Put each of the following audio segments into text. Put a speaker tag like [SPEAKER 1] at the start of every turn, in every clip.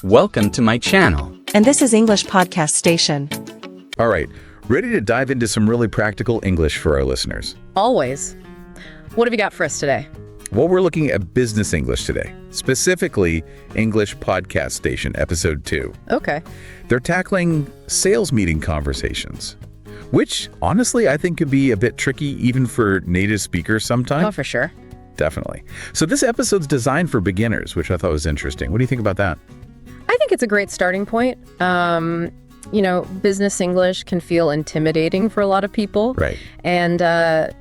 [SPEAKER 1] Welcome to my channel.
[SPEAKER 2] And this is English Podcast Station.
[SPEAKER 3] All right, ready to dive into some really practical English for our listeners?
[SPEAKER 4] Always. What have you got for us today?
[SPEAKER 3] Well, we're looking at business English today, specifically English Podcast Station, Episode 2.
[SPEAKER 4] Okay.
[SPEAKER 3] They're tackling sales meeting conversations, which honestly I think could be a bit tricky even for native speakers sometimes.
[SPEAKER 4] Oh, for sure.
[SPEAKER 3] Definitely. So this episode's designed for beginners, which I thought was interesting. What do you think about that?
[SPEAKER 4] I think it's a great starting point. Business English can feel intimidating for a lot of people.
[SPEAKER 3] Right.
[SPEAKER 4] And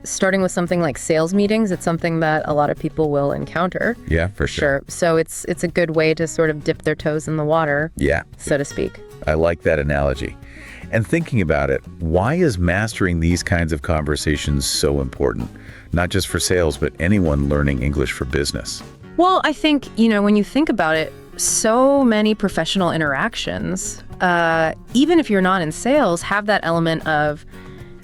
[SPEAKER 4] starting with something like sales meetings, it's something that a lot of people will encounter.
[SPEAKER 3] Yeah, for sure.
[SPEAKER 4] So it's a good way to sort of dip their toes in the water, so to speak.
[SPEAKER 3] I like that analogy. And thinking about it, why is mastering these kinds of conversations so important? Not just for sales, but anyone learning English for business.
[SPEAKER 4] Well, I think, when you think about it, so many professional interactions, even if you're not in sales, have that element of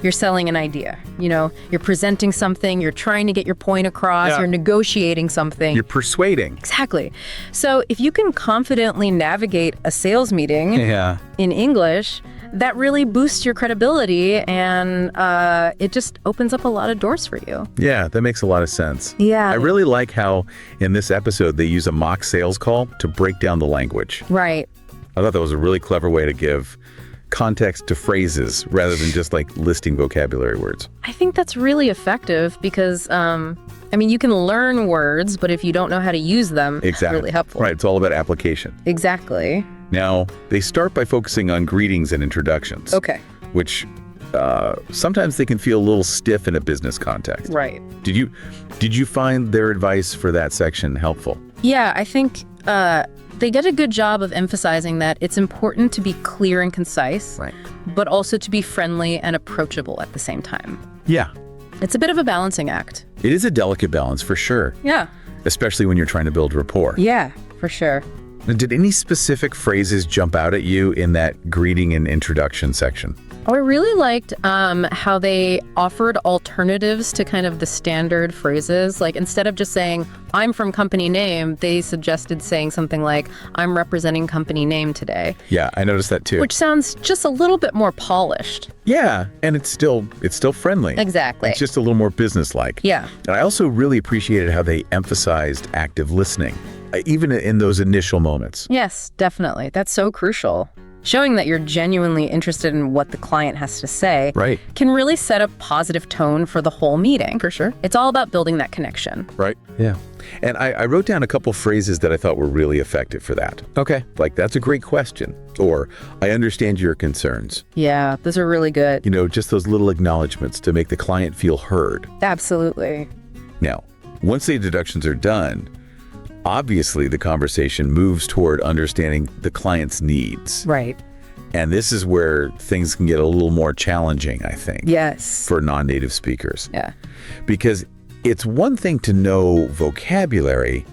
[SPEAKER 4] you're selling an idea. You're presenting something, you're trying to get your point across, you're negotiating something.
[SPEAKER 3] You're persuading.
[SPEAKER 4] Exactly. So if you can confidently navigate a sales meeting in English, that really boosts your credibility, and it just opens up a lot of doors for you.
[SPEAKER 3] Yeah, that makes a lot of sense.
[SPEAKER 4] Yeah.
[SPEAKER 3] I really like how in this episode they use a mock sales call to break down the language.
[SPEAKER 4] Right.
[SPEAKER 3] I thought that was a really clever way to give context to phrases rather than just like listing vocabulary words.
[SPEAKER 4] I think that's really effective because, you can learn words, but if you don't know how to use them, it's really helpful.
[SPEAKER 3] Right, it's all about application.
[SPEAKER 4] Exactly.
[SPEAKER 3] Now, they start by focusing on greetings and introductions.
[SPEAKER 4] Okay.
[SPEAKER 3] Which sometimes they can feel a little stiff in a business context.
[SPEAKER 4] Right.
[SPEAKER 3] Did you find their advice for that section helpful?
[SPEAKER 4] Yeah, I think they did a good job of emphasizing that it's important to be clear and concise,
[SPEAKER 3] right, but
[SPEAKER 4] also to be friendly and approachable at the same time.
[SPEAKER 3] Yeah.
[SPEAKER 4] It's a bit of a balancing act.
[SPEAKER 3] It is a delicate balance for sure.
[SPEAKER 4] Yeah.
[SPEAKER 3] Especially when you're trying to build rapport.
[SPEAKER 4] Yeah, for sure.
[SPEAKER 3] Did any specific phrases jump out at you in that greeting and introduction section?
[SPEAKER 4] Oh, I really liked how they offered alternatives to kind of the standard phrases. Like instead of just saying, I'm from company name, they suggested saying something like, I'm representing company name today.
[SPEAKER 3] Yeah, I noticed that too.
[SPEAKER 4] Which sounds just a little bit more polished.
[SPEAKER 3] Yeah, and it's still friendly.
[SPEAKER 4] Exactly.
[SPEAKER 3] It's just a little more businesslike.
[SPEAKER 4] Yeah.
[SPEAKER 3] And I also really appreciated how they emphasized active listening, even in those initial moments.
[SPEAKER 4] Yes, definitely. That's so crucial. Showing that you're genuinely interested in what the client has to say can really set a positive tone for the whole meeting.
[SPEAKER 3] For sure.
[SPEAKER 4] It's all about building that connection.
[SPEAKER 3] Right. Yeah. And I wrote down a couple phrases that I thought were really effective for that. Okay. Like, that's a great question. Or, I understand your concerns.
[SPEAKER 4] Yeah, those are really good.
[SPEAKER 3] Just those little acknowledgments to make the client feel heard.
[SPEAKER 4] Absolutely.
[SPEAKER 3] Now, once the introductions are done, obviously, the conversation moves toward understanding the client's needs.
[SPEAKER 4] Right.
[SPEAKER 3] And this is where things can get a little more challenging, I think.
[SPEAKER 4] Yes.
[SPEAKER 3] For non-native speakers.
[SPEAKER 4] Yeah.
[SPEAKER 3] Because it's one thing to know vocabulary,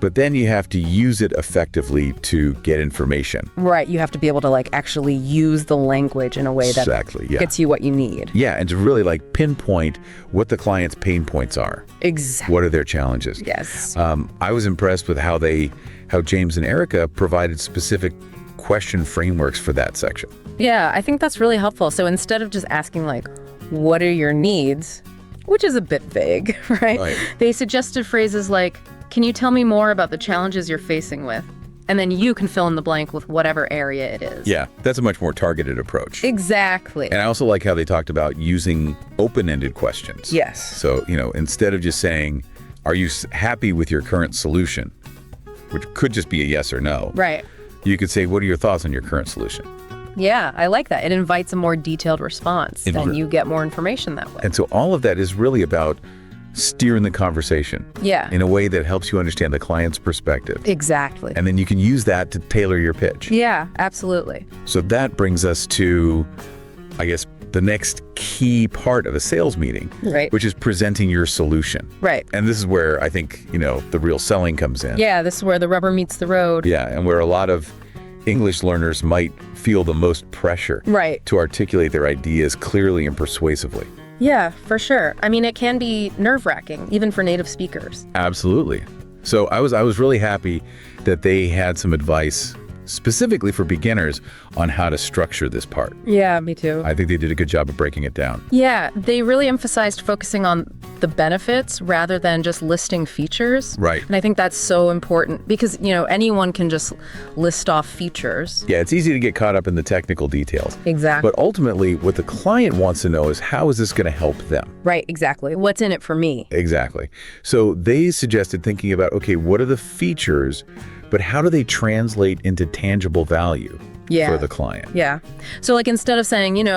[SPEAKER 3] but then you have to use it effectively to get information.
[SPEAKER 4] Right. You have to be able to actually use the language in a way that gets you what you need.
[SPEAKER 3] Yeah. And to really pinpoint what the client's pain points are.
[SPEAKER 4] Exactly.
[SPEAKER 3] What are their challenges?
[SPEAKER 4] Yes.
[SPEAKER 3] I was impressed with how James and Erica provided specific question frameworks for that section.
[SPEAKER 4] Yeah, I think that's really helpful. So instead of just asking what are your needs, which is a bit vague, right? They suggested phrases like, can you tell me more about the challenges you're facing with? And then you can fill in the blank with whatever area it is.
[SPEAKER 3] Yeah, that's a much more targeted approach.
[SPEAKER 4] Exactly.
[SPEAKER 3] And I also like how they talked about using open-ended questions.
[SPEAKER 4] Yes.
[SPEAKER 3] So, instead of just saying, are you happy with your current solution? Which could just be a yes or no.
[SPEAKER 4] Right.
[SPEAKER 3] You could say, what are your thoughts on your current solution?
[SPEAKER 4] Yeah, I like that. It invites a more detailed response, and you get more information that way.
[SPEAKER 3] And so all of that is really about steering the conversation in a way that helps you understand the client's perspective.
[SPEAKER 4] Exactly.
[SPEAKER 3] And then you can use that to tailor your pitch.
[SPEAKER 4] Yeah, absolutely.
[SPEAKER 3] So that brings us to, I guess, the next key part of a sales meeting, which is presenting your solution.
[SPEAKER 4] Right.
[SPEAKER 3] And this is where I think, the real selling comes in.
[SPEAKER 4] Yeah, this is where the rubber meets the road.
[SPEAKER 3] Yeah, and where a lot of English learners might feel the most pressure to articulate their ideas clearly and persuasively.
[SPEAKER 4] Yeah, for sure. It can be nerve-wracking, even for native speakers.
[SPEAKER 3] Absolutely. So I was really happy that they had some advice specifically for beginners, on how to structure this part.
[SPEAKER 4] Yeah, me too.
[SPEAKER 3] I think they did a good job of breaking it down.
[SPEAKER 4] Yeah, they really emphasized focusing on the benefits rather than just listing features.
[SPEAKER 3] Right.
[SPEAKER 4] And I think that's so important because, anyone can just list off features.
[SPEAKER 3] Yeah, it's easy to get caught up in the technical details.
[SPEAKER 4] Exactly.
[SPEAKER 3] But ultimately, what the client wants to know is, how is this going to help them?
[SPEAKER 4] Right, exactly. What's in it for me?
[SPEAKER 3] Exactly. So they suggested thinking about, okay, what are the features, but how do they translate into tangible value for the client?
[SPEAKER 4] Yeah. So like instead of saying,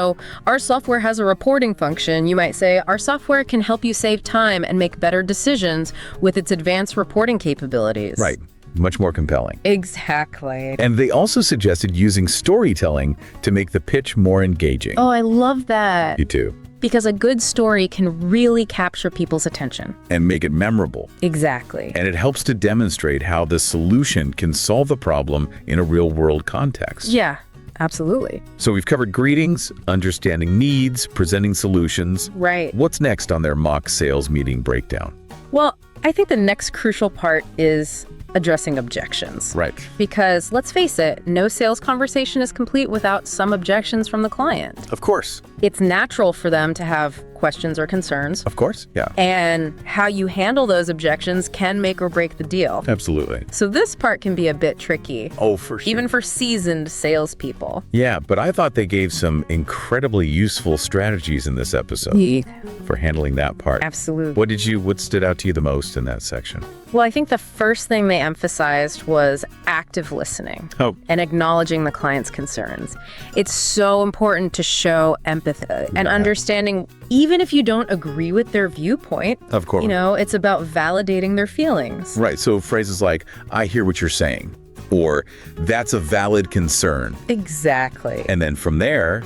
[SPEAKER 4] our software has a reporting function, you might say, our software can help you save time and make better decisions with its advanced reporting capabilities.
[SPEAKER 3] Right. Much more compelling.
[SPEAKER 4] Exactly.
[SPEAKER 3] And they also suggested using storytelling to make the pitch more engaging.
[SPEAKER 4] Oh, I love that.
[SPEAKER 3] You too.
[SPEAKER 4] Because a good story can really capture people's attention.
[SPEAKER 3] And make it memorable.
[SPEAKER 4] Exactly.
[SPEAKER 3] And it helps to demonstrate how the solution can solve the problem in a real-world context.
[SPEAKER 4] Yeah, absolutely.
[SPEAKER 3] So we've covered greetings, understanding needs, presenting solutions.
[SPEAKER 4] Right.
[SPEAKER 3] What's next on their mock sales meeting breakdown?
[SPEAKER 4] Well, I think the next crucial part is addressing objections.
[SPEAKER 3] Right.
[SPEAKER 4] Because let's face it, no sales conversation is complete without some objections from the client.
[SPEAKER 3] Of course.
[SPEAKER 4] It's natural for them to have questions or concerns.
[SPEAKER 3] Of course, yeah.
[SPEAKER 4] And how you handle those objections can make or break the deal.
[SPEAKER 3] Absolutely.
[SPEAKER 4] So this part can be a bit tricky.
[SPEAKER 3] Oh, for sure.
[SPEAKER 4] Even for seasoned salespeople.
[SPEAKER 3] Yeah, but I thought they gave some incredibly useful strategies in this episode for handling that part.
[SPEAKER 4] Absolutely.
[SPEAKER 3] What stood out to you the most in that section?
[SPEAKER 4] Well, I think the first thing they emphasized was active listening and acknowledging the client's concerns. It's so important to show empathy and understanding, even if you don't agree with their viewpoint.
[SPEAKER 3] Of course.
[SPEAKER 4] It's about validating their feelings.
[SPEAKER 3] Right, so phrases like, I hear what you're saying, or that's a valid concern.
[SPEAKER 4] Exactly.
[SPEAKER 3] And then from there,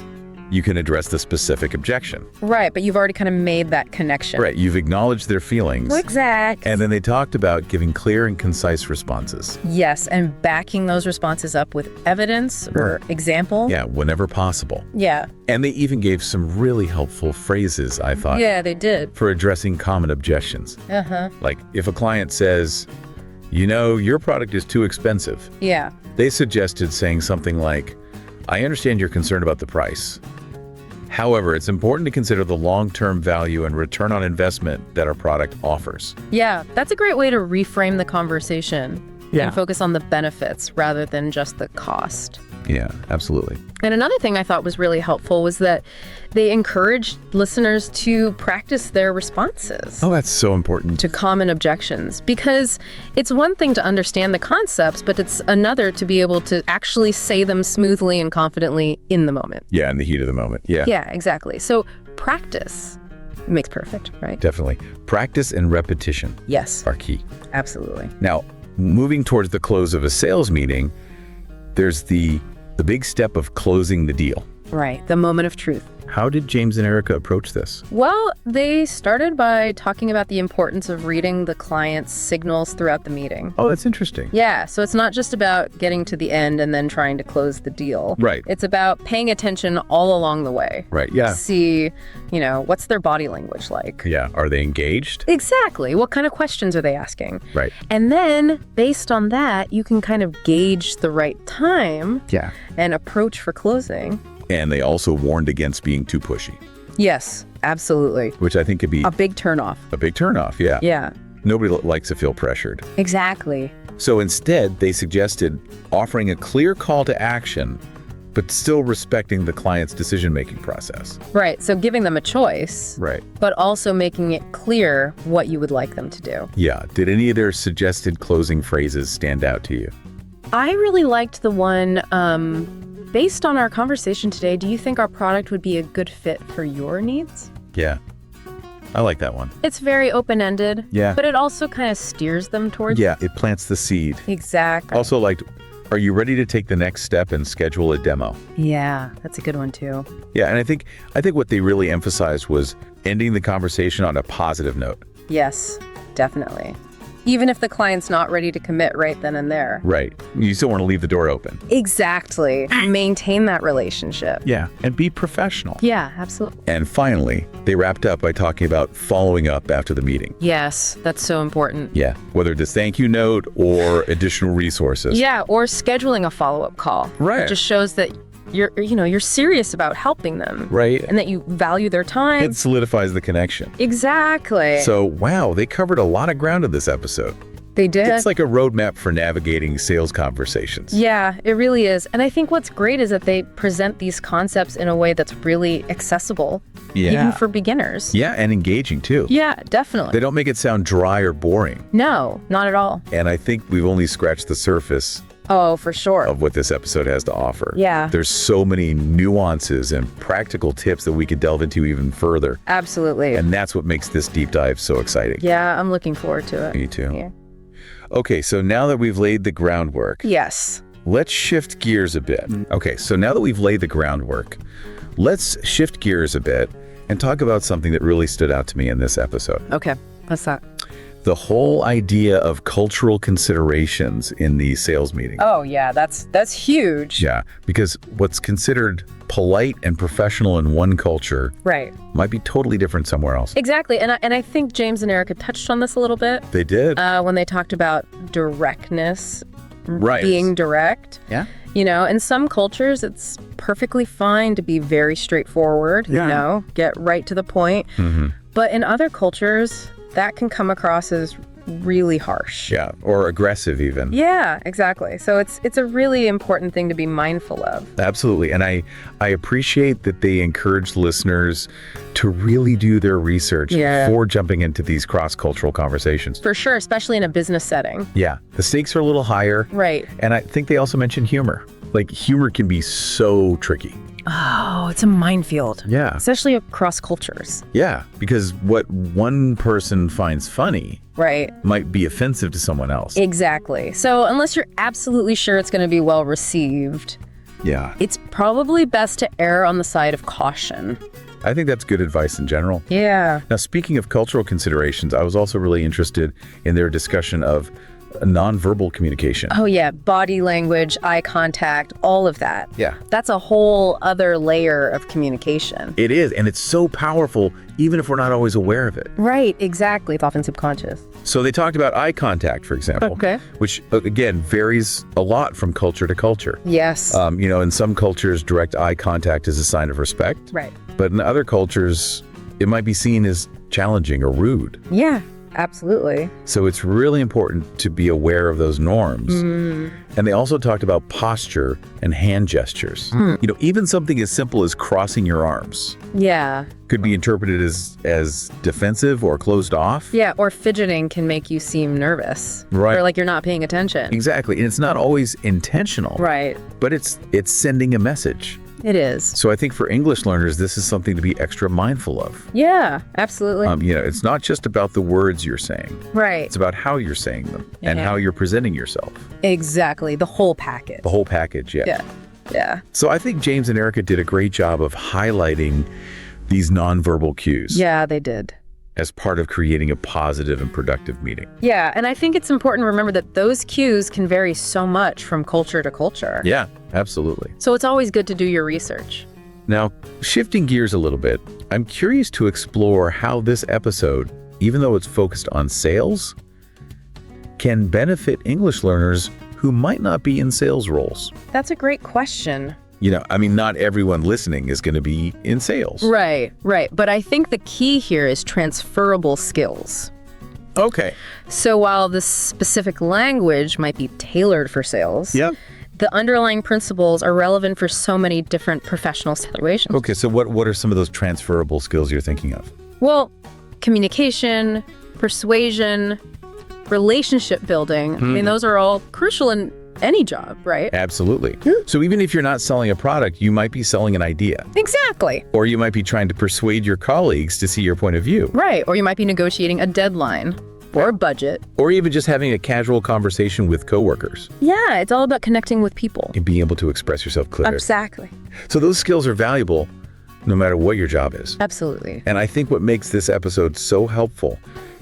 [SPEAKER 3] you can address the specific objection.
[SPEAKER 4] Right, but you've already kind of made that connection.
[SPEAKER 3] Right, you've acknowledged their feelings.
[SPEAKER 4] Exact.
[SPEAKER 3] And then they talked about giving clear and concise responses.
[SPEAKER 4] Yes, and backing those responses up with evidence or example.
[SPEAKER 3] Yeah, whenever possible.
[SPEAKER 4] Yeah.
[SPEAKER 3] And they even gave some really helpful phrases, I thought.
[SPEAKER 4] Yeah, they did.
[SPEAKER 3] For addressing common objections.
[SPEAKER 4] Uh-huh.
[SPEAKER 3] Like if a client says, your product is too expensive.
[SPEAKER 4] Yeah.
[SPEAKER 3] They suggested saying something like, I understand you're concerned about the price. However, it's important to consider the long-term value and return on investment that our product offers.
[SPEAKER 4] Yeah, that's a great way to reframe the conversation and focus on the benefits rather than just the cost.
[SPEAKER 3] Yeah, absolutely.
[SPEAKER 4] And another thing I thought was really helpful was that they encouraged listeners to practice their responses.
[SPEAKER 3] Oh, that's so important.
[SPEAKER 4] To common objections, because it's one thing to understand the concepts, but it's another to be able to actually say them smoothly and confidently in the moment.
[SPEAKER 3] Yeah, in the heat of the moment. Yeah.
[SPEAKER 4] Yeah, exactly. So practice makes perfect, right?
[SPEAKER 3] Definitely. Practice and repetition
[SPEAKER 4] Yes,
[SPEAKER 3] are key.
[SPEAKER 4] absolutely.
[SPEAKER 3] Now, moving towards the close of a sales meeting, there's the big step of closing the deal.
[SPEAKER 4] Right, the moment of truth.
[SPEAKER 3] How did James and Erica approach this?
[SPEAKER 4] Well, they started by talking about the importance of reading the client's signals throughout the meeting.
[SPEAKER 3] Oh, that's interesting.
[SPEAKER 4] Yeah, so it's not just about getting to the end and then trying to close the deal.
[SPEAKER 3] Right.
[SPEAKER 4] It's about paying attention all along the way.
[SPEAKER 3] Right, yeah.
[SPEAKER 4] See, what's their body language like?
[SPEAKER 3] Yeah, are they engaged?
[SPEAKER 4] Exactly. What kind of questions are they asking?
[SPEAKER 3] Right.
[SPEAKER 4] And then, based on that, you can kind of gauge the right time and approach for closing.
[SPEAKER 3] And they also warned against being too pushy.
[SPEAKER 4] Yes, absolutely.
[SPEAKER 3] Which I think could be
[SPEAKER 4] A big turnoff.
[SPEAKER 3] a big turnoff, yeah.
[SPEAKER 4] Yeah.
[SPEAKER 3] Nobody likes to feel pressured.
[SPEAKER 4] Exactly.
[SPEAKER 3] So instead, they suggested offering a clear call to action, but still respecting the client's decision-making process.
[SPEAKER 4] Right, so giving them a choice,
[SPEAKER 3] Right.
[SPEAKER 4] but also making it clear what you would like them to do.
[SPEAKER 3] Yeah. Did any of their suggested closing phrases stand out to you?
[SPEAKER 4] I really liked the one, based on our conversation today, do you think our product would be a good fit for your needs?
[SPEAKER 3] Yeah. I like that one.
[SPEAKER 4] It's very open-ended,
[SPEAKER 3] Yeah.
[SPEAKER 4] but it also kind of steers them towards...
[SPEAKER 3] Yeah, it plants the seed.
[SPEAKER 4] Exactly.
[SPEAKER 3] Also, are you ready to take the next step and schedule a demo?
[SPEAKER 4] Yeah, that's a good one too.
[SPEAKER 3] Yeah, and I think what they really emphasized was ending the conversation on a positive note.
[SPEAKER 4] Yes, definitely. Even if the client's not ready to commit right then and there.
[SPEAKER 3] Right. You still want to leave the door open.
[SPEAKER 4] Exactly. Maintain that relationship.
[SPEAKER 3] Yeah. And be professional.
[SPEAKER 4] Yeah, absolutely.
[SPEAKER 3] And finally, they wrapped up by talking about following up after the meeting.
[SPEAKER 4] Yes, that's so important.
[SPEAKER 3] Yeah. Whether it's thank you note or additional resources.
[SPEAKER 4] Yeah, or scheduling a follow-up call.
[SPEAKER 3] Right.
[SPEAKER 4] It just shows that you're serious about helping them.
[SPEAKER 3] Right.
[SPEAKER 4] And that you value their time.
[SPEAKER 3] It solidifies the connection.
[SPEAKER 4] Exactly.
[SPEAKER 3] So, wow, they covered a lot of ground in this episode.
[SPEAKER 4] They did.
[SPEAKER 3] It's like a roadmap for navigating sales conversations.
[SPEAKER 4] Yeah, it really is. And I think what's great is that they present these concepts in a way that's really accessible, even for beginners.
[SPEAKER 3] Yeah, and engaging too.
[SPEAKER 4] Yeah, definitely.
[SPEAKER 3] They don't make it sound dry or boring.
[SPEAKER 4] No, not at all.
[SPEAKER 3] And I think we've only scratched the surface
[SPEAKER 4] Oh, for sure.
[SPEAKER 3] of what this episode has to offer.
[SPEAKER 4] Yeah.
[SPEAKER 3] There's so many nuances and practical tips that we could delve into even further.
[SPEAKER 4] Absolutely.
[SPEAKER 3] And that's what makes this deep dive so exciting.
[SPEAKER 4] Yeah, I'm looking forward to it.
[SPEAKER 3] Me too.
[SPEAKER 4] Yeah.
[SPEAKER 3] Okay, so now that we've laid the groundwork,
[SPEAKER 4] Yes.
[SPEAKER 3] let's shift gears a bit. Okay, so now that we've laid the groundwork, let's shift gears a bit and talk about something that really stood out to me in this episode.
[SPEAKER 4] Okay. What's that?
[SPEAKER 3] The whole idea of cultural considerations in these sales meetings.
[SPEAKER 4] Oh, yeah, that's huge.
[SPEAKER 3] Yeah, because what's considered polite and professional in one culture
[SPEAKER 4] Right.
[SPEAKER 3] might be totally different somewhere else.
[SPEAKER 4] Exactly. And I think James and Erica touched on this a little bit
[SPEAKER 3] They did.
[SPEAKER 4] when they talked about directness,
[SPEAKER 3] Right.
[SPEAKER 4] being direct.
[SPEAKER 3] Yeah.
[SPEAKER 4] You know, in some cultures, it's perfectly fine to be very straightforward,
[SPEAKER 3] Yeah.
[SPEAKER 4] get right to the point.
[SPEAKER 3] Mm-hmm.
[SPEAKER 4] But in other cultures, that can come across as really harsh.
[SPEAKER 3] Yeah, or aggressive even.
[SPEAKER 4] Yeah, exactly. So it's a really important thing to be mindful of.
[SPEAKER 3] Absolutely. And I appreciate that they encourage listeners to really do their research before jumping into these cross-cultural conversations.
[SPEAKER 4] For sure, especially in a business setting.
[SPEAKER 3] Yeah, the stakes are a little higher.
[SPEAKER 4] Right.
[SPEAKER 3] And I think they also mentioned humor. Like, humor can be so tricky.
[SPEAKER 4] Oh, it's a minefield.
[SPEAKER 3] Yeah.
[SPEAKER 4] Especially across cultures.
[SPEAKER 3] Yeah, because what one person finds funny
[SPEAKER 4] Right.
[SPEAKER 3] might be offensive to someone else.
[SPEAKER 4] Exactly. So unless you're absolutely sure it's going to be well received,
[SPEAKER 3] Yeah.
[SPEAKER 4] it's probably best to err on the side of caution.
[SPEAKER 3] I think that's good advice in general.
[SPEAKER 4] Yeah.
[SPEAKER 3] Now, speaking of cultural considerations, I was also really interested in their discussion of nonverbal communication.
[SPEAKER 4] Oh, yeah. Body language, eye contact, all of that.
[SPEAKER 3] Yeah.
[SPEAKER 4] That's a whole other layer of communication.
[SPEAKER 3] It is, and it's so powerful, even if we're not always aware of it.
[SPEAKER 4] Right. Exactly. It's often subconscious.
[SPEAKER 3] So they talked about eye contact, for example,
[SPEAKER 4] Okay.
[SPEAKER 3] which, again, varies a lot from culture to culture.
[SPEAKER 4] Yes.
[SPEAKER 3] In some cultures, direct eye contact is a sign of respect.
[SPEAKER 4] Right.
[SPEAKER 3] But in other cultures, it might be seen as challenging or rude.
[SPEAKER 4] Yeah. Absolutely.
[SPEAKER 3] So it's really important to be aware of those norms. And they also talked about posture and hand gestures. Even something as simple as crossing your arms
[SPEAKER 4] Yeah.
[SPEAKER 3] could be interpreted as defensive or closed off.
[SPEAKER 4] Yeah. Or fidgeting can make you seem nervous.
[SPEAKER 3] Right.
[SPEAKER 4] Or like you're not paying attention.
[SPEAKER 3] Exactly. And it's not always intentional.
[SPEAKER 4] Right.
[SPEAKER 3] But it's sending a message.
[SPEAKER 4] It is.
[SPEAKER 3] So I think for English learners, this is something to be extra mindful of.
[SPEAKER 4] Yeah. Absolutely.
[SPEAKER 3] It's not just about the words you're saying.
[SPEAKER 4] Right.
[SPEAKER 3] It's about how you're saying them and
[SPEAKER 4] Yeah.
[SPEAKER 3] how you're presenting yourself.
[SPEAKER 4] Exactly. The whole package.
[SPEAKER 3] The whole package, yeah.
[SPEAKER 4] Yeah. Yeah.
[SPEAKER 3] So I think James and Erica did a great job of highlighting these nonverbal cues
[SPEAKER 4] Yeah, they did.
[SPEAKER 3] as part of creating a positive and productive meeting.
[SPEAKER 4] Yeah, and I think it's important to remember that those cues can vary so much from culture to culture.
[SPEAKER 3] Yeah, absolutely.
[SPEAKER 4] So it's always good to do your research.
[SPEAKER 3] Now, shifting gears a little bit, I'm curious to explore how this episode, even though it's focused on sales, can benefit English learners who might not be in sales roles.
[SPEAKER 4] That's a great question.
[SPEAKER 3] Not everyone listening is going to be in sales.
[SPEAKER 4] Right. But I think the key here is transferable skills.
[SPEAKER 3] Okay.
[SPEAKER 4] So while the specific language might be tailored for sales,
[SPEAKER 3] Yep.
[SPEAKER 4] the underlying principles are relevant for so many different professional situations.
[SPEAKER 3] Okay, so what are some of those transferable skills you're thinking of?
[SPEAKER 4] Well, communication, persuasion, relationship building. I mean, those are all crucial in any job, right?
[SPEAKER 3] Absolutely. So even if you're not selling a product, you might be selling an idea.
[SPEAKER 4] Exactly.
[SPEAKER 3] Or you might be trying to persuade your colleagues to see your point of view.
[SPEAKER 4] Right. Or you might be negotiating a deadline or a budget.
[SPEAKER 3] Or even just having a casual conversation with coworkers
[SPEAKER 4] Yeah, it's all about connecting with people.
[SPEAKER 3] and being able to express yourself clearly.
[SPEAKER 4] Exactly.
[SPEAKER 3] So those skills are valuable no matter what your job is.
[SPEAKER 4] Absolutely.
[SPEAKER 3] And I think what makes this episode so helpful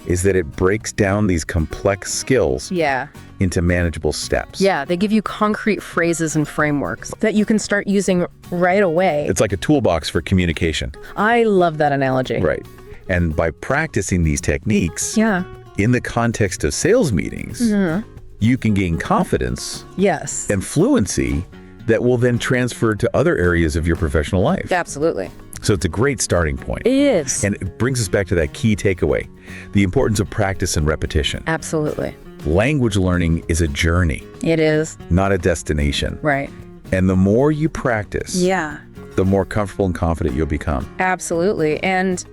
[SPEAKER 3] is that it breaks down these complex skills
[SPEAKER 4] Yeah.
[SPEAKER 3] into manageable steps.
[SPEAKER 4] Yeah, they give you concrete phrases and frameworks that you can start using right away.
[SPEAKER 3] It's like a toolbox for communication.
[SPEAKER 4] I love that analogy.
[SPEAKER 3] Right. And by practicing these techniques
[SPEAKER 4] Yeah.
[SPEAKER 3] in the context of sales meetings, you can gain confidence
[SPEAKER 4] Yes.
[SPEAKER 3] and fluency that will then transfer to other areas of your professional life.
[SPEAKER 4] Absolutely.
[SPEAKER 3] So it's a great starting point.
[SPEAKER 4] It is.
[SPEAKER 3] And it brings us back to that key takeaway, the importance of practice and repetition.
[SPEAKER 4] Absolutely.
[SPEAKER 3] Language learning is a journey,
[SPEAKER 4] It is.
[SPEAKER 3] not a destination.
[SPEAKER 4] Right.
[SPEAKER 3] And the more you practice,
[SPEAKER 4] Yeah.
[SPEAKER 3] the more comfortable and confident you'll become.
[SPEAKER 4] Absolutely. And,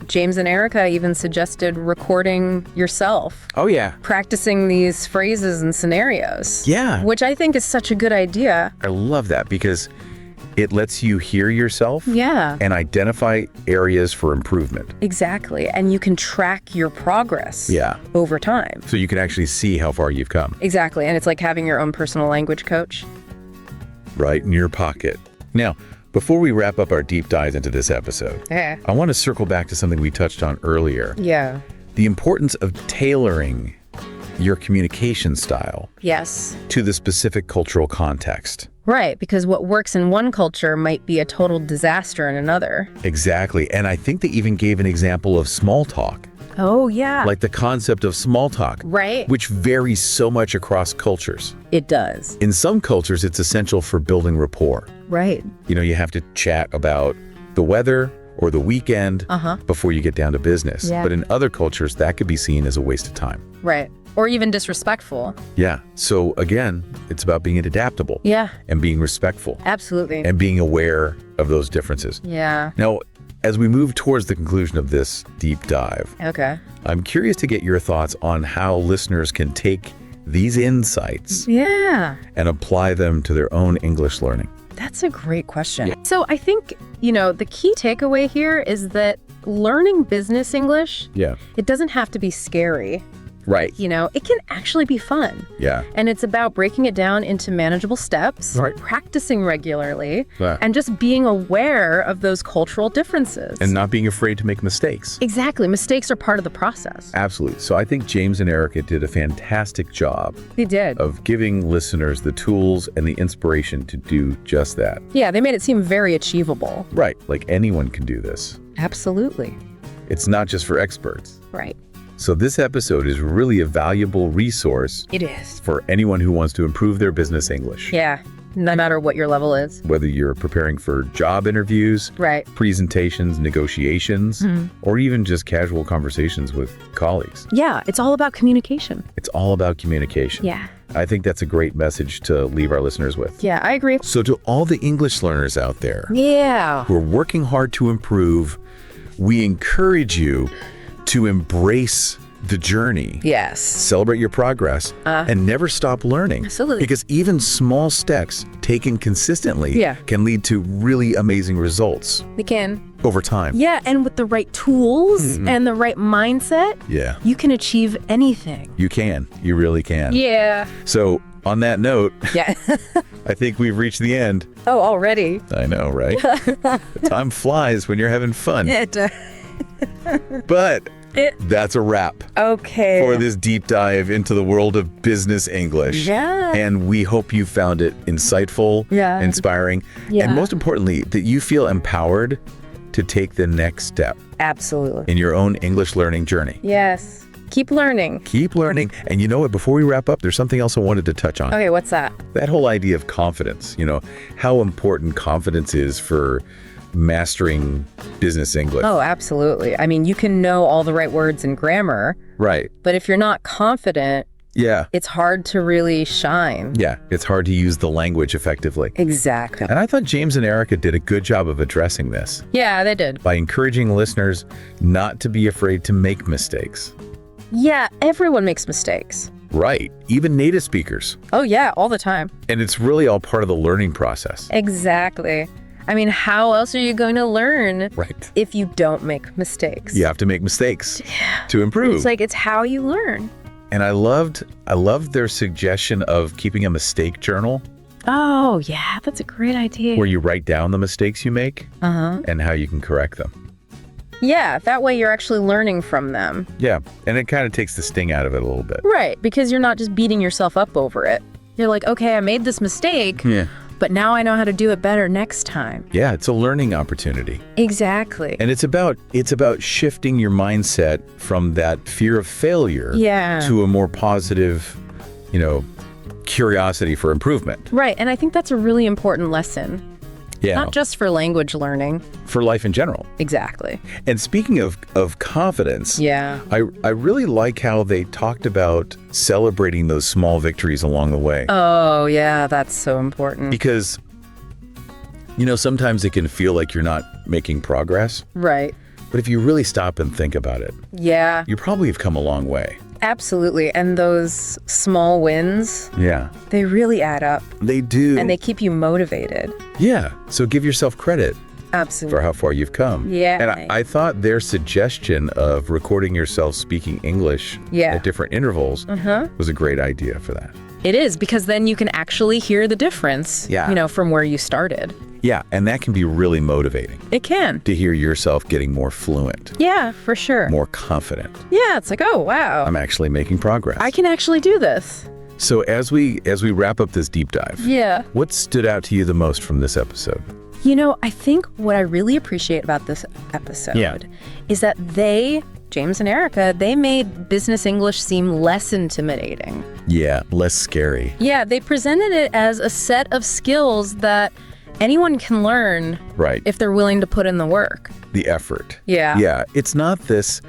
[SPEAKER 4] James and Erica even suggested recording yourself,
[SPEAKER 3] Oh, yeah.
[SPEAKER 4] practicing these phrases and scenarios.
[SPEAKER 3] Yeah.
[SPEAKER 4] Which I think is such a good idea.
[SPEAKER 3] I love that because it lets you hear yourself
[SPEAKER 4] Yeah.
[SPEAKER 3] and identify areas for improvement.
[SPEAKER 4] Exactly. And you can track your progress
[SPEAKER 3] Yeah.
[SPEAKER 4] over time.
[SPEAKER 3] So you can actually see how far you've come
[SPEAKER 4] Exactly. And it's like having your own personal language coach.
[SPEAKER 3] right in your pocket. Now, before we wrap up our deep dives into this episode,
[SPEAKER 4] Yeah.
[SPEAKER 3] I want to circle back to something we touched on earlier.
[SPEAKER 4] Yeah.
[SPEAKER 3] The importance of tailoring your communication style
[SPEAKER 4] Yes.
[SPEAKER 3] to the specific cultural context.
[SPEAKER 4] Right. Because what works in one culture might be a total disaster in another.
[SPEAKER 3] Exactly. And I think they even gave an example of small talk,
[SPEAKER 4] Oh, yeah.
[SPEAKER 3] like the concept of small talk,
[SPEAKER 4] Right.
[SPEAKER 3] which varies so much across cultures.
[SPEAKER 4] It does.
[SPEAKER 3] In some cultures, it's essential for building rapport.
[SPEAKER 4] Right.
[SPEAKER 3] You have to chat about the weather or the weekend before you get down to business.
[SPEAKER 4] Yeah.
[SPEAKER 3] But in other cultures, that could be seen as a waste of time.
[SPEAKER 4] Right. Or even disrespectful.
[SPEAKER 3] Yeah. So again, it's about being adaptable.
[SPEAKER 4] Yeah.
[SPEAKER 3] And being respectful
[SPEAKER 4] Absolutely.
[SPEAKER 3] and being aware of those differences.
[SPEAKER 4] Yeah.
[SPEAKER 3] Now, as we move towards the conclusion of this deep dive,
[SPEAKER 4] Okay.
[SPEAKER 3] I'm curious to get your thoughts on how listeners can take these insights
[SPEAKER 4] Yeah.
[SPEAKER 3] and apply them to their own English learning.
[SPEAKER 4] That's a great question. So I think, the key takeaway here is that learning business English,
[SPEAKER 3] Yeah.
[SPEAKER 4] it doesn't have to be scary.
[SPEAKER 3] Right.
[SPEAKER 4] It can actually be fun.
[SPEAKER 3] Yeah.
[SPEAKER 4] And it's about breaking it down into manageable steps,
[SPEAKER 3] Right.
[SPEAKER 4] practicing regularly,
[SPEAKER 3] Yeah.
[SPEAKER 4] and just being aware of those cultural differences.
[SPEAKER 3] And not being afraid to make mistakes.
[SPEAKER 4] Exactly. Mistakes are part of the process.
[SPEAKER 3] Absolutely. So I think James and Erica did a fantastic job
[SPEAKER 4] They did.
[SPEAKER 3] of giving listeners the tools and the inspiration to do just that.
[SPEAKER 4] Yeah, they made it seem very achievable.
[SPEAKER 3] Right. Like anyone can do this.
[SPEAKER 4] Absolutely.
[SPEAKER 3] It's not just for experts.
[SPEAKER 4] Right.
[SPEAKER 3] So this episode is really a valuable resource
[SPEAKER 4] It is.
[SPEAKER 3] for anyone who wants to improve their business English.
[SPEAKER 4] Yeah. No matter what your level is.
[SPEAKER 3] Whether you're preparing for job interviews,
[SPEAKER 4] Right.
[SPEAKER 3] presentations, negotiations, or even just casual conversations with colleagues.
[SPEAKER 4] Yeah, it's all about communication.
[SPEAKER 3] It's all about communication.
[SPEAKER 4] Yeah.
[SPEAKER 3] I think that's a great message to leave our listeners with.
[SPEAKER 4] Yeah, I agree.
[SPEAKER 3] So to all the English learners out there
[SPEAKER 4] Yeah.
[SPEAKER 3] who are working hard to improve, we encourage you to embrace the journey.
[SPEAKER 4] Yes.
[SPEAKER 3] Celebrate your progress and never stop learning.
[SPEAKER 4] Absolutely.
[SPEAKER 3] Because even small steps taken consistently
[SPEAKER 4] Yeah.
[SPEAKER 3] can lead to really amazing results
[SPEAKER 4] We can.
[SPEAKER 3] over time.
[SPEAKER 4] Yeah, and with the right tools and the right mindset,
[SPEAKER 3] Yeah,
[SPEAKER 4] you can achieve anything.
[SPEAKER 3] you can. You really can.
[SPEAKER 4] Yeah.
[SPEAKER 3] So on that note,
[SPEAKER 4] Yeah.
[SPEAKER 3] I think we've reached the end.
[SPEAKER 4] Oh, already.
[SPEAKER 3] I know, right? Time flies when you're having fun.
[SPEAKER 4] It,
[SPEAKER 3] But that's a wrap
[SPEAKER 4] okay.
[SPEAKER 3] for this deep dive into the world of business English.
[SPEAKER 4] Yeah.
[SPEAKER 3] And we hope you found it insightful,
[SPEAKER 4] Yeah.
[SPEAKER 3] inspiring,
[SPEAKER 4] Yeah.
[SPEAKER 3] and most importantly, that you feel empowered to take the next step
[SPEAKER 4] Absolutely.
[SPEAKER 3] in your own English learning journey.
[SPEAKER 4] Yes. Keep learning.
[SPEAKER 3] Keep learning. And you know what? Before we wrap up, there's something else I wanted to touch on.
[SPEAKER 4] Okay, what's that?
[SPEAKER 3] That whole idea of confidence, how important confidence is for mastering business English.
[SPEAKER 4] Oh, absolutely. I mean, you can know all the right words and grammar,
[SPEAKER 3] Right.
[SPEAKER 4] but if you're not confident,
[SPEAKER 3] Yeah.
[SPEAKER 4] it's hard to really shine.
[SPEAKER 3] Yeah. It's hard to use the language effectively.
[SPEAKER 4] Exactly.
[SPEAKER 3] And I thought James and Erica did a good job of addressing this
[SPEAKER 4] Yeah, they did.
[SPEAKER 3] by encouraging listeners not to be afraid to make mistakes.
[SPEAKER 4] Yeah, everyone makes mistakes.
[SPEAKER 3] Right. Even native speakers.
[SPEAKER 4] Oh, yeah, all the time.
[SPEAKER 3] And it's really all part of the learning process.
[SPEAKER 4] Exactly. I mean, how else are you going to learn
[SPEAKER 3] Right.
[SPEAKER 4] if you don't make mistakes?
[SPEAKER 3] You have to make mistakes to improve.
[SPEAKER 4] It's like, it's how you learn.
[SPEAKER 3] And I loved their suggestion of keeping a mistake journal
[SPEAKER 4] Oh, yeah, that's a great idea.
[SPEAKER 3] where you write down the mistakes you make
[SPEAKER 4] Uh-huh.
[SPEAKER 3] and how you can correct them.
[SPEAKER 4] Yeah, that way you're actually learning from them.
[SPEAKER 3] Yeah, and it kind of takes the sting out of it a little bit.
[SPEAKER 4] Right, because you're not just beating yourself up over it. You're like, okay, I made this mistake,
[SPEAKER 3] Yeah.
[SPEAKER 4] but now I know how to do it better next time.
[SPEAKER 3] Yeah, it's a learning opportunity.
[SPEAKER 4] Exactly.
[SPEAKER 3] And it's about shifting your mindset from that fear of failure
[SPEAKER 4] Yeah.
[SPEAKER 3] to a more positive, curiosity for improvement.
[SPEAKER 4] Right, and I think that's a really important lesson.
[SPEAKER 3] Yeah,
[SPEAKER 4] Not just for language learning.
[SPEAKER 3] for life in general.
[SPEAKER 4] Exactly.
[SPEAKER 3] And speaking of confidence,
[SPEAKER 4] Yeah.
[SPEAKER 3] I really like how they talked about celebrating those small victories along the way.
[SPEAKER 4] Oh, yeah, that's so important.
[SPEAKER 3] Because, sometimes it can feel like you're not making progress.
[SPEAKER 4] Right.
[SPEAKER 3] But if you really stop and think about it,
[SPEAKER 4] Yeah,
[SPEAKER 3] you probably have come a long way.
[SPEAKER 4] absolutely. And those small wins,
[SPEAKER 3] Yeah,
[SPEAKER 4] they really add up
[SPEAKER 3] they do.
[SPEAKER 4] and they keep you motivated.
[SPEAKER 3] Yeah, so give yourself credit
[SPEAKER 4] Absolutely.
[SPEAKER 3] for how far you've come.
[SPEAKER 4] Yeah.
[SPEAKER 3] And I thought their suggestion of recording yourself speaking English
[SPEAKER 4] Yeah.
[SPEAKER 3] at different intervals was a great idea for that.
[SPEAKER 4] It is, because then you can actually hear the difference,
[SPEAKER 3] Yeah.
[SPEAKER 4] from where you started.
[SPEAKER 3] Yeah, and that can be really motivating
[SPEAKER 4] It can.
[SPEAKER 3] to hear yourself getting more fluent,
[SPEAKER 4] Yeah, for sure.
[SPEAKER 3] more confident.
[SPEAKER 4] Yeah, it's like, oh, wow.
[SPEAKER 3] I'm actually making progress.
[SPEAKER 4] I can actually do this.
[SPEAKER 3] So as we wrap up this deep dive,
[SPEAKER 4] Yeah.
[SPEAKER 3] what stood out to you the most from this episode?
[SPEAKER 4] I think what I really appreciate about this episode is that James and Erica, they made business English seem less intimidating.
[SPEAKER 3] Yeah, less scary.
[SPEAKER 4] Yeah, they presented it as a set of skills that anyone can learn
[SPEAKER 3] Right.
[SPEAKER 4] if they're willing to put in the work.
[SPEAKER 3] The effort.
[SPEAKER 4] Yeah.
[SPEAKER 3] Yeah, it's not this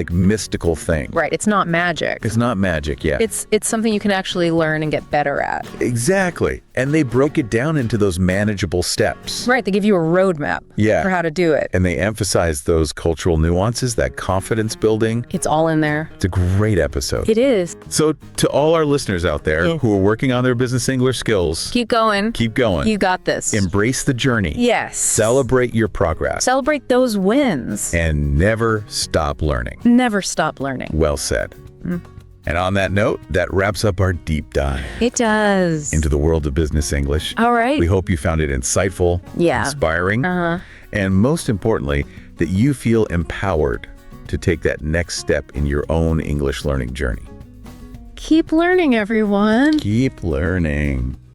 [SPEAKER 3] mystical thing.
[SPEAKER 4] Right, it's not magic.
[SPEAKER 3] It's not magic, yeah.
[SPEAKER 4] It's something you can actually learn and get better at.
[SPEAKER 3] Exactly. And they broke it down into those manageable steps.
[SPEAKER 4] Right, they give you a roadmap
[SPEAKER 3] Yeah.
[SPEAKER 4] for how to do it.
[SPEAKER 3] And they emphasize those cultural nuances, that confidence building.
[SPEAKER 4] It's all in there.
[SPEAKER 3] It's a great episode.
[SPEAKER 4] It is.
[SPEAKER 3] So to all our listeners out there
[SPEAKER 4] Yeah.
[SPEAKER 3] who are working on their business English skills,
[SPEAKER 4] Keep going.
[SPEAKER 3] keep going.
[SPEAKER 4] You got this.
[SPEAKER 3] Embrace the journey.
[SPEAKER 4] Yes.
[SPEAKER 3] Celebrate your progress.
[SPEAKER 4] Celebrate those wins.
[SPEAKER 3] And never stop learning.
[SPEAKER 4] Never stop learning.
[SPEAKER 3] Well said. And on that note, that wraps up our deep dive
[SPEAKER 4] It does.
[SPEAKER 3] into the world of business English.
[SPEAKER 4] All right.
[SPEAKER 3] We hope you found it insightful,
[SPEAKER 4] Yeah.
[SPEAKER 3] inspiring, and most importantly, that you feel empowered to take that next step in your own English learning journey.
[SPEAKER 4] Keep learning, everyone.
[SPEAKER 3] Keep learning.